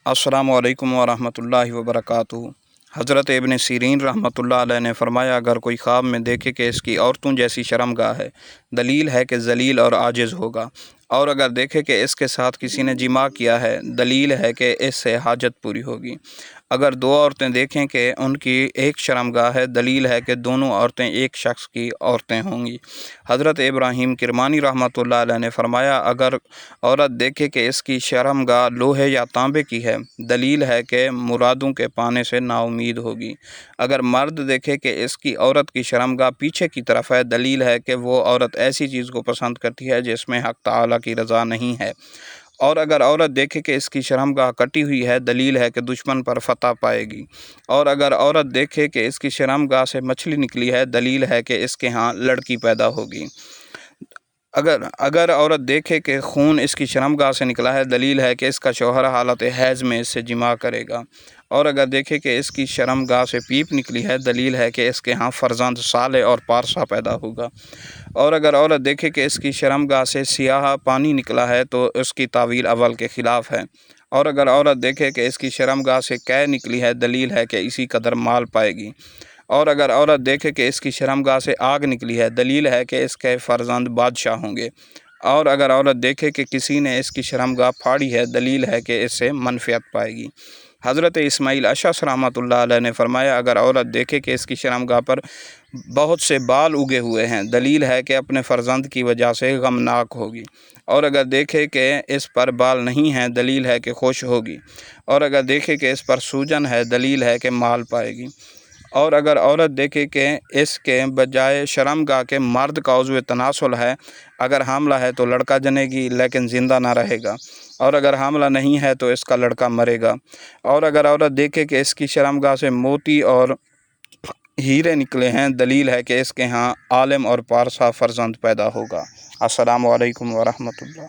अस्सलामु अलैकुम वरहमतुल्लाहि वबरकातुहू। हज़रत इब्न सीरीन रहमतुल्लाह अलैह ने फरमाया, अगर कोई ख्वाब में देखे कि इसकी औरतों जैसी शर्मगाह है, दलील है कि जलील और आजिज़ होगा। और अगर देखे कि इसके साथ किसी ने जिमा किया है, दलील है कि इससे हाजत पूरी होगी। अगर दो औरतें देखें कि उनकी एक शर्मगाह है, दलील है कि दोनों औरतें एक शख्स की औरतें होंगी। हज़रत इब्राहीम किरमानी रहमतुल्लाह अलैह ने फरमाया, अगर औरत देखे कि इसकी शर्मगाह लोहे या तांबे की है, दलील है कि मुरादों के पाने से नाउमीद होगी। अगर मर्द देखे कि इसकी औरत की शर्मगाह पीछे की तरफ है, दलील है कि वो औरत ऐसी चीज़ को पसंद करती है जिसमें हक़ ताला की रज़ा नहीं है। और अगर औरत देखे कि इसकी शर्मगाह कटी हुई है, दलील है कि दुश्मन पर फतह पाएगी। और अगर औरत देखे कि इसकी शर्मगाह से मछली निकली है, दलील है कि इसके यहाँ लड़की पैदा होगी। अगर औरत देखे कि खून इसकी शर्मगाह से निकला है, दलील है कि इसका शौहर हालत हैज़ में इससे जिमा करेगा। और अगर देखे कि इसकी शर्मगाह से पीप निकली है, दलील है कि इसके यहाँ फ़र्जंद साले और पारसा पैदा होगा। और अगर औरत देखे कि इसकी शर्मगाह से सियाह पानी निकला है, तो उसकी तावील अव्वल के ख़िलाफ़ है। और अगर औरत देखे कि इसकी शर्मगाह से कै निकली है, दलील है कि इसी कदर माल पाएगी। और अगर औरत देखे कि इसकी शर्मगाह से आग निकली है, दलील है कि इसके फ़र्जंद बादशाह होंगे। और अगर औरत देखे कि किसी ने इसकी शर्मगाह फाड़ी है, दलील है कि इससे मनफ़ियत पाएगी। हज़रत इस्माईल अशअस रहमतुल्लाह अलैह ने फरमाया, अगर औरत देखे कि इसकी शर्मगाह पर बहुत से बाल उगे हुए हैं, दलील है कि अपने फ़र्जंद की वजह से गमनाक होगी। और अगर देखे कि इस पर बाल नहीं हैं, दलील है कि खुश होगी। और अगर देखे कि इस पर सूजन है, दलील है कि माल पाएगी। और अगर औरत देखे कि इसके बजाय शर्मगाह के मर्द का उज़्व तनासुल है, अगर हामला है तो लड़का जनेगी लेकिन ज़िंदा ना रहेगा। और अगर हामला नहीं है तो इसका लड़का मरेगा। और अगर औरत देखे कि इसकी शर्मगाह से मोती और हीरे निकले हैं, दलील है कि इसके यहाँ आलिम और पारसा फ़र्जंद पैदा होगा। अस्सलामु अलैकुम वरहमतुल्लाह।